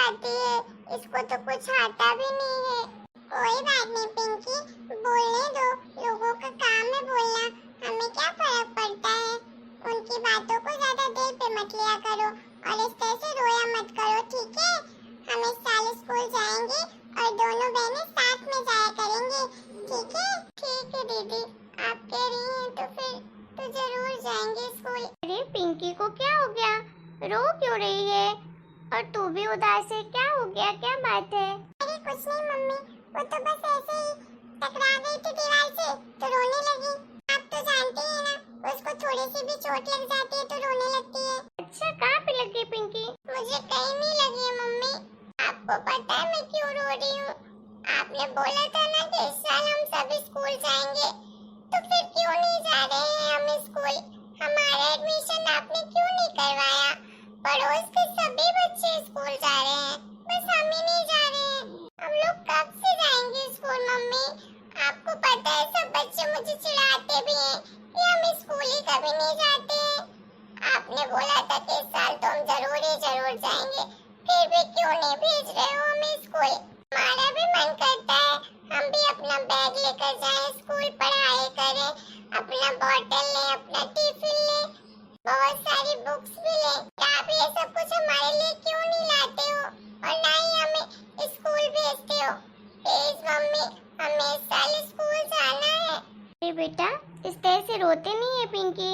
जाती है, इसको तो कुछ आता भी नहीं है। कोई बात नहीं पिंकी, बोलने दो, लोगों का काम है बोलना, हमें क्या फर्क पड़ता है। उनकी बातों को ज्यादा दिल पे मत लिया करो और इस तरह से रोया मत करो, ठीक है। हम इस साल स्कूल जाएंगे और दोनों बहनें साथ में जाया करेंगे, ठीक है। ठीक है दीदी, आप कह रही हैं तो फिर तो जरूर जाएंगे स्कूल। अरे पिंकी को क्या हो गया, रो क्यों रही है? और तू भी उदास है, क्या हो गया, क्या बात है? अरे कुछ नहीं मम्मी, वो तो बस ऐसे ही टकरा गई थी दीवार से तो रोने लगी। आप तो जानते ही हैं ना, उसको थोड़ी सी भी चोट लग जाती है तो रोने लगती है। अच्छा, कहाँ पे लगी पिंकी? मुझे कहीं नहीं लगी है मम्मी। आपको पता है मैं क्यों रो रही हूँ? आपने बोला था ना कि इस साल हम सब स्कूल जाएंगे, तो फिर क्यों नहीं जा रहे हैं हम स्कूल? हमारा एडमिशन आपने क्यों नहीं करवाया? पड़ोस के सभी बच्चे स्कूल जा रहे हैं, बस हम ही नहीं जा रहे हैं। हम लोग कब से जाएंगे स्कूल मम्मी? आपको पता है सब बच्चे मुझे चिढ़ाते भी हैं कि हम स्कूल ही कभी नहीं जाते हैं। आपने बोला था कि इस साल तो हम जरूर ही जरूर जाएंगे, फिर भी क्यों नहीं भेज रहे हो हमें स्कूल? हमारा भी मन करता है हम भी अपना बैग लेकर जाएं स्कूल, पढ़ाई करें, अपना बॉटल लें, अपना टिफिन लें, बहुत सारी बुक्स भी लें। आप ये सब कुछ हमारे लिए क्यों नहीं लाते हो और ना ही हमें स्कूल भेजते हो? प्लीज मम्मी, हमें इस साल स्कूल जाना है। अरे बेटा, इस तरह से रोते नहीं है पिंकी।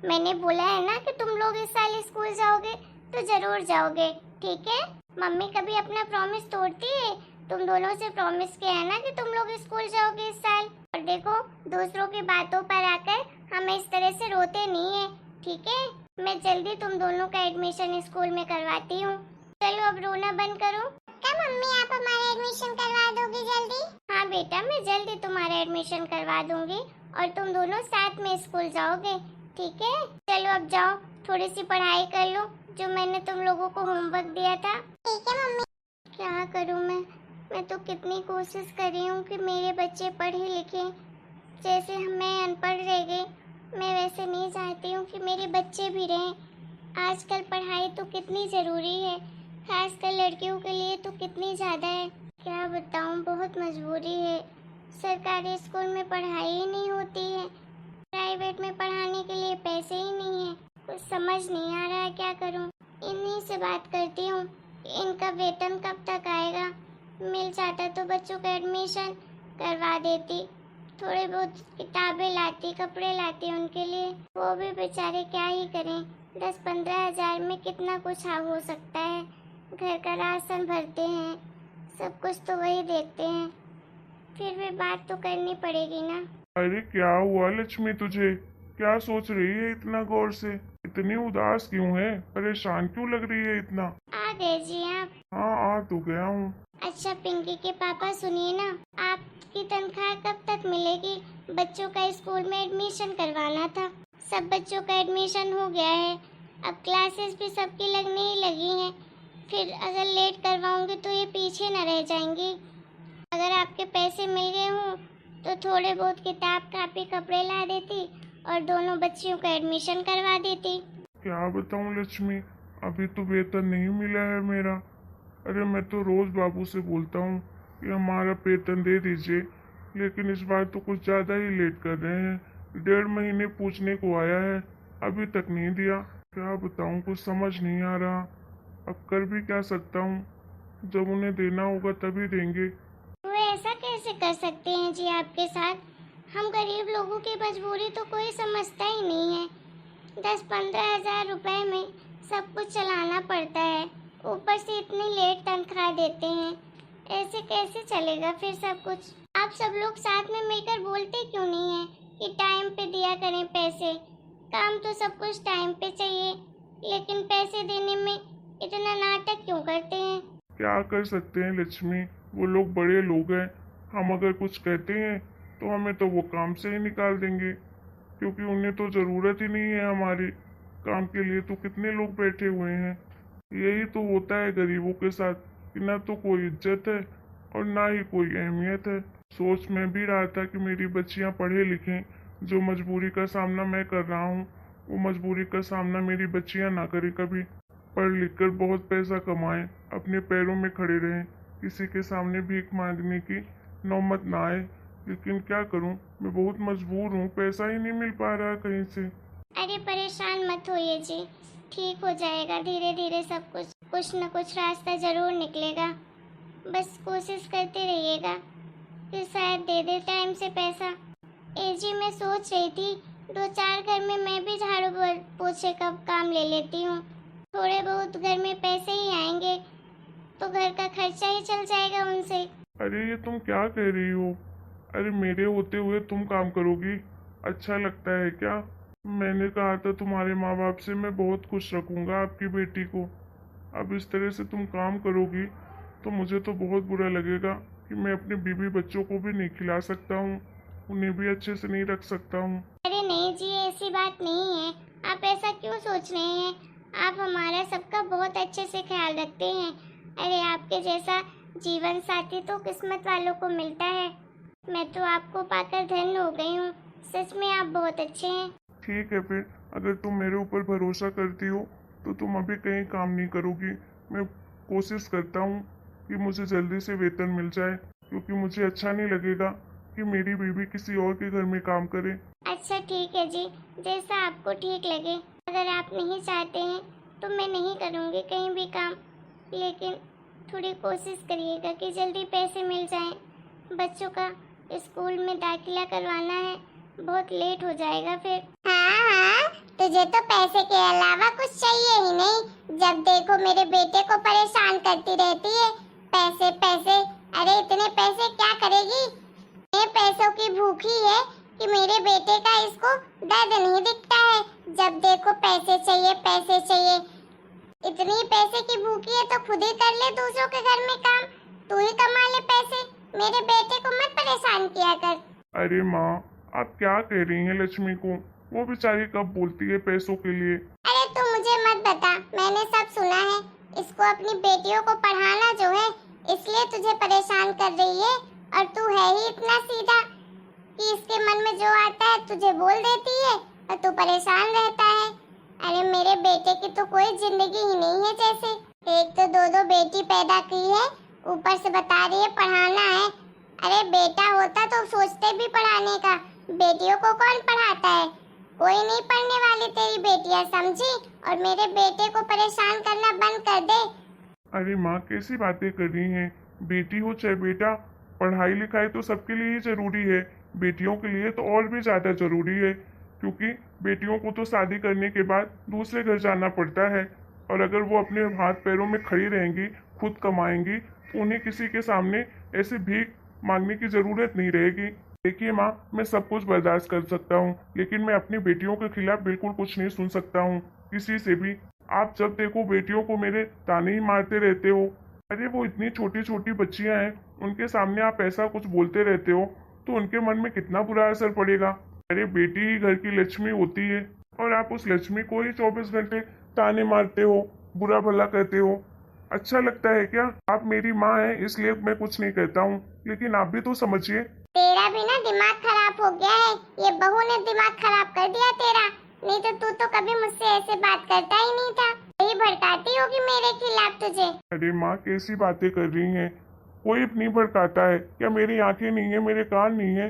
मैंने बोला है ना कि तुम लोग इस साल स्कूल जाओगे तो जरूर जाओगे, ठीक है। मम्मी कभी अपना प्रॉमिस तोड़ती है? तुम दोनों से प्रॉमिस किया है ना कि तुम लोग स्कूल जाओगे इस साल। और देखो, दूसरों की बातों पर आकर हमें इस तरह से रोते नहीं है, ठीक है। मैं जल्दी तुम दोनों का एडमिशन स्कूल में करवाती हूँ। चलो अब रोना बंद करो। क्या मम्मी आप हमारा एडमिशन करवा दोगी जल्दी? हाँ बेटा, मैं जल्दी तुम्हारा एडमिशन करवा दूंगी और तुम दोनों साथ में स्कूल जाओगे, ठीक है। चलो अब जाओ, थोड़ी सी पढ़ाई कर लो जो मैंने तुम लोगों को होमवर्क दिया था। ठीक है मम्मी। क्या करूँ मैं तो कितनी कोशिश कर रही हूँ कि मेरे बच्चे पढ़े लिखे। जैसे मैं अनपढ़ रह गई, मैं वैसे नहीं चाहती हूँ कि मेरे बच्चे भी रहें। आजकल पढ़ाई तो कितनी ज़रूरी है, खासकर लड़कियों के लिए तो कितनी ज़्यादा है। क्या बताऊँ, बहुत मजबूरी है। सरकारी स्कूल में पढ़ाई ही नहीं होती है, प्राइवेट में पढ़ाने के लिए पैसे ही नहीं है। कुछ समझ नहीं आ रहा है क्या करूँ। इन्हीं से बात करती हूँ कि इनका वेतन कब तक आएगा। मिल जाता तो बच्चों का एडमिशन करवा देती, थोड़े बहुत किताबें लाती, कपड़े लाती उनके लिए। वो भी बेचारे क्या ही करें, 10-15 हजार में कितना कुछ हो सकता है। घर का राशन भरते हैं, सब कुछ तो वही देखते हैं, फिर भी बात तो करनी पड़ेगी ना। अरे क्या हुआ लक्ष्मी तुझे? क्या सोच रही है इतना गौर से? इतनी उदास क्यों है? परेशान क्यों लग रही है इतना? आ गए जी आप? हाँ आ तो गया हूँ। अच्छा पिंकी के पापा, सुनिए ना, आपकी तनख्वाह कब तक मिलेगी? बच्चों का स्कूल में एडमिशन करवाना था। सब बच्चों का एडमिशन हो गया है, अब क्लासेस भी सबकी लगने ही लगी हैं। फिर अगर लेट करवाऊंगी तो ये पीछे न रह जाएंगी। अगर आपके पैसे मिल गए हों तो थोड़े बहुत किताब, कापी, कपड़े ला देती और दोनों बच्चियों का एडमिशन करवा देती। क्या बताऊँ लक्ष्मी, अभी तो वेतन नहीं मिला है मेरा। अरे मैं तो रोज बाबू से बोलता हूँ कि हमारा वेतन दे दीजिए, लेकिन इस बार तो कुछ ज़्यादा ही लेट कर रहे हैं। 1.5 महीने पूछने को आया है, अभी तक नहीं दिया। क्या बताऊँ, कुछ समझ नहीं आ रहा। अब कर भी क्या सकता हूँ, जब उन्हें देना होगा तभी देंगे। वो ऐसा कैसे कर सकते हैं जी आपके साथ? हम गरीब लोगों की मजबूरी तो कोई समझता ही नहीं है। 10-15 हजार रुपए में सब कुछ चलाना पड़ता है, ऊपर से इतनी लेट तनख्वाह देते हैं। ऐसे कैसे चलेगा फिर सब कुछ? आप सब लोग साथ में मिलकर बोलते क्यों नहीं है कि टाइम पे दिया करें पैसे? काम तो सब कुछ टाइम पे चाहिए, लेकिन पैसे देने में इतना नाटक क्यों करते हैं? क्या कर सकते हैं लक्ष्मी, वो लोग बड़े लोग हैं। हम अगर कुछ कहते हैं तो हमें तो वो काम से ही निकाल देंगे, क्योंकि उन्हें तो ज़रूरत ही नहीं है हमारी काम के लिए। तो कितने लोग बैठे हुए हैं। यही तो होता है गरीबों के साथ कि ना तो कोई इज्जत है और ना ही कोई अहमियत है। सोच मैं भी रहा था कि मेरी बच्चियां पढ़े लिखें, जो मजबूरी का सामना मैं कर रहा हूँ वो मजबूरी का सामना मेरी बच्चियां ना करें कभी। पढ़ लिख कर बहुत पैसा कमाएं, अपने पैरों में खड़े रहें, किसी के सामने भीख मांगने की नौबत ना आए। लेकिन क्या करूं, मैं बहुत मजबूर हूं, पैसा ही नहीं मिल पा रहा कहीं से। अरे परेशान मत होइए जी, ठीक हो जाएगा धीरे धीरे सब कुछ न कुछ रास्ता जरूर निकलेगा। बस कोशिश करते रहिएगा, फिर शायद दे दे टाइम से पैसा। जी मैं सोच रही थी 2-4 घर में मैं भी झाड़ू पोछे का काम ले लेती हूँ। थोड़े बहुत घर में पैसे ही आएंगे तो घर का खर्चा ही चल जाएगा उनसे। अरे ये तुम क्या कह रही हो? अरे मेरे होते हुए तुम काम करोगी? अच्छा लगता है क्या? मैंने कहा था तुम्हारे माँ बाप से मैं बहुत खुश रखूंगा आपकी बेटी को। अब इस तरह से तुम काम करोगी तो मुझे तो बहुत बुरा लगेगा कि मैं अपने बीवी बच्चों को भी नहीं खिला सकता हूँ, उन्हें भी अच्छे से नहीं रख सकता हूँ। अरे नहीं जी, ऐसी बात नहीं है। आप ऐसा क्यों सोच रहे हैं? आप हमारा सबका बहुत अच्छे से ख्याल रखते हैं। अरे आपके जैसा जीवन साथी तो किस्मत वालों को मिलता है। मैं तो आपको पाकर धन्य हो गई हूँ। सच में आप बहुत अच्छे हैं। ठीक है फिर, अगर तुम मेरे ऊपर भरोसा करती हो तो तुम अभी कहीं काम नहीं करोगी। मैं कोशिश करता हूँ कि मुझे जल्दी से वेतन मिल जाए, क्योंकि मुझे अच्छा नहीं लगेगा कि मेरी बीवी किसी और के घर में काम करे। अच्छा ठीक है जी, जैसा आपको ठीक लगे। अगर आप नहीं चाहते हैं तो मैं नहीं करूँगी कहीं भी काम, लेकिन थोड़ी कोशिश करिएगा कि जल्दी पैसे मिल जाएं। बच्चों का स्कूल में दाखिला करवाना है, बहुत लेट हो जाएगा फिर। हाँ, तुझे तो पैसे के अलावा कुछ चाहिए ही नहीं। जब देखो मेरे बेटे को परेशान करती रहती है, पैसे पैसे। अरे इतने पैसे क्या करेगी? ये पैसों की भूखी है कि मेरे बेटे का इसको दर्द नहीं दिखता है। जब देखो पैसे चाहिए पैसे चाहिए। इतनी पैसे की भूखी है तो खुद ही कर ले दूसरों के घर में काम, तू ही कमा ले पैसे। मेरे बेटे को मत परेशान किया कर। अरे माँ, आप क्या कह रही हैं लक्ष्मी को? वो बेचारी कब बोलती है पैसों के लिए। अरे तू मुझे मत बता, मैंने सब सुना है। इसको अपनी बेटियों को पढ़ाना जो है इसलिए तुझे परेशान कर रही है, और तू है ही इतना सीधा कि इसके मन में जो आता है तुझे बोल देती है और तू परेशान रहता है। अरे मेरे बेटे की तो कोई जिंदगी ही नहीं है। जैसे एक तो दो बेटी पैदा की है, ऊपर से बता रही है पढ़ाना है। अरे बेटा होता तो सोचते भी पढ़ाने का, बेटियों को कौन पढ़ाता है? कोई नहीं पढ़ने वाली तेरी बेटियां, समझी? और मेरे बेटे को परेशान करना बंद कर दे। अरे माँ, कैसी बातें कर रही हैं? बेटी हो चाहे बेटा, पढ़ाई लिखाई तो सबके लिए ही जरूरी है। बेटियों के लिए तो और भी ज्यादा जरूरी है, क्योंकि बेटियों को तो शादी करने के बाद दूसरे घर जाना पड़ता है, और अगर वो अपने हाथ पैरों में खड़ी रहेंगी, खुद कमाएंगी, तो उन्हें किसी के सामने ऐसे भीख मांगने की जरूरत नहीं रहेगी। देखिए माँ, मैं सब कुछ बर्दाश्त कर सकता हूँ, लेकिन मैं अपनी बेटियों के खिलाफ बिल्कुल कुछ नहीं सुन सकता हूँ, किसी से भी। आप जब देखो बेटियों को मेरे ताने ही मारते रहते हो। अरे वो इतनी छोटी छोटी बच्चियां हैं, उनके सामने आप ऐसा कुछ बोलते रहते हो तो उनके मन में कितना बुरा असर पड़ेगा। अरे बेटी ही घर की लक्ष्मी होती है, और आप उस लक्ष्मी को ही 24 घंटे ताने मारते हो, बुरा भला कहते हो। अच्छा लगता है क्या? आप मेरी माँ हैं इसलिए मैं कुछ नहीं कहता हूँ, लेकिन आप भी तो समझिए। तेरा भी ना दिमाग खराब हो गया है। ये बहू ने दिमाग खराब कर दिया तेरा। नहीं तो तू तो कभी मुझसे ऐसे बात करता ही नहीं था। यही भड़काती होगी मेरे खिलाफ तुझे। अरे माँ, कैसी बातें कर रही हैं? कोई नहीं भड़काता है क्या? मेरी आंखें नहीं है, मेरे कान नहीं है?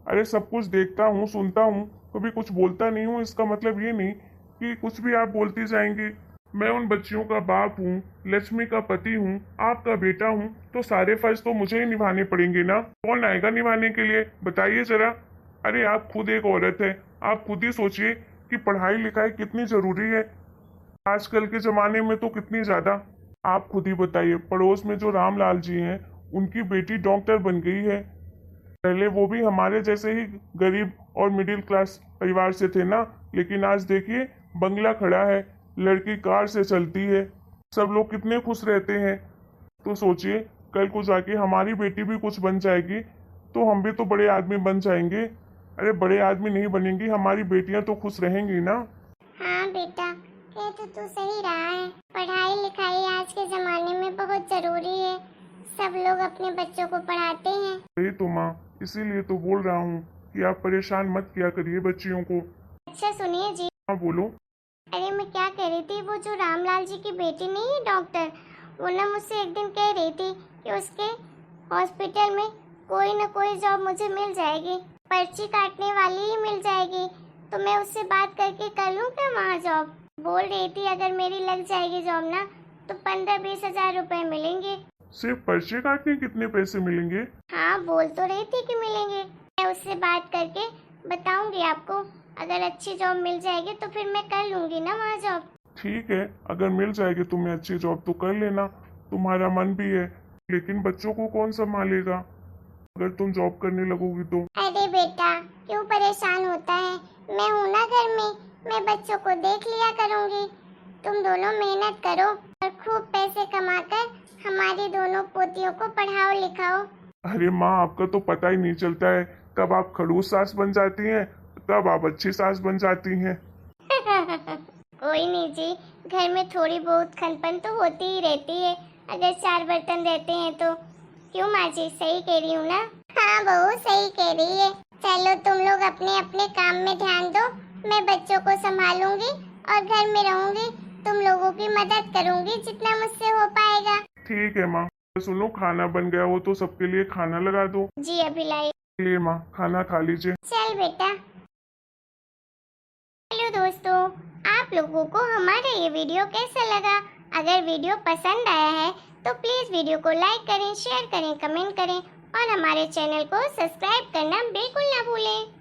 अरे सब कुछ देखता हूँ, सुनता हूँ, कभी कुछ बोलता नहीं हूँ। इसका मतलब ये नहीं कि कुछ भी आप बोलती जाएंगी। मैं उन बच्चियों का बाप हूँ, लक्ष्मी का पति हूँ, आपका बेटा हूँ, तो सारे फर्ज तो मुझे ही निभाने पड़ेंगे ना। कौन आएगा निभाने के लिए, बताइए जरा। अरे आप खुद एक औरत है, आप खुद ही सोचिए कि पढ़ाई लिखाई कितनी जरूरी है आजकल के जमाने में, तो कितनी ज्यादा। आप खुद ही बताइए, पड़ोस में जो रामलाल जी हैं, उनकी बेटी डॉक्टर बन गई है। पहले वो भी हमारे जैसे ही गरीब और मिडिल क्लास परिवार से थे ना, लेकिन आज देखिए बंगला खड़ा है, लड़की कार से चलती है, सब लोग कितने खुश रहते हैं। तो सोचिए कल को जाके हमारी बेटी भी कुछ बन जाएगी तो हम भी तो बड़े आदमी बन जाएंगे। अरे बड़े आदमी नहीं बनेंगी, हमारी बेटियां तो खुश रहेंगी ना। हाँ बेटा, कह तो तू सही रहा है। पढ़ाई लिखाई आज के जमाने में बहुत जरूरी है। सब लोग अपने बच्चों को पढ़ाते हैं। सही तो माँ, इसीलिए तो बोल रहा हूँ कि आप परेशान मत किया करिए बच्चियों को। अच्छा सुनिए जी, हाँ बोलो। अरे मैं क्या कह रही थी, वो जो रामलाल जी की बेटी नहीं है डॉक्टर, वो ना मुझसे एक दिन कह रही थी कि उसके हॉस्पिटल में कोई ना कोई जॉब मुझे मिल जाएगी, पर्ची काटने वाली ही मिल जाएगी। तो मैं उससे बात करके कर लूँ क्या वहाँ जॉब? बोल रही थी अगर मेरी लग जाएगी जॉब ना तो 15-20 हजार रुपए मिलेंगे। सिर्फ पर्चे काटने कितने पैसे मिलेंगे? हाँ बोल तो रही थी कि मिलेंगे। मैं उससे बात करके बताऊंगी आपको। अगर अच्छी जॉब मिल जाएगी तो फिर मैं कर लूंगी ना वहाँ जॉब। ठीक है, अगर मिल जाएगी तुम्हें अच्छी जॉब तो कर लेना, तुम्हारा मन भी है। लेकिन बच्चों को कौन संभालेगा अगर तुम जॉब करने लगोगी तो? अरे बेटा क्यों परेशान होता है, मैं हूँ ना घर में, मैं बच्चों को देख लिया करूँगी। तुम दोनों मेहनत करो और खूब पैसे कमाकर हमारी दोनों पोतियों को पढ़ाओ लिखाओ। अरे माँ, आपका तो पता ही नहीं चलता है, कब आप खड़ूस सास बन जाती हैं, कब आप अच्छी सास बन जाती हैं। कोई नहीं जी, घर में थोड़ी बहुत खनपन तो होती ही रहती है, अगर 4 बर्तन रहते हैं तो। क्यों माँ जी, सही कह रही हूँ ना? हाँ बहू सही कह रही है। चलो तुम लोग अपने अपने काम में ध्यान दो, मैं बच्चों को संभालूंगी और घर में रहूंगी, तुम लोगों की मदद करूंगी जितना मुझसे हो पाएगा। ठीक है माँ। सुनो, खाना बन गया हो तो सबके लिए खाना लगा दो। जी अभी लाई। ले माँ, खाना खा लीजिए। चल बेटा। हेलो दोस्तों, आप लोगों को हमारा ये वीडियो कैसा लगा? अगर वीडियो पसंद आया है तो प्लीज वीडियो को लाइक करें, शेयर करें, कमेंट करें और हमारे चैनल को सब्सक्राइब करना बिल्कुल ना भूलें।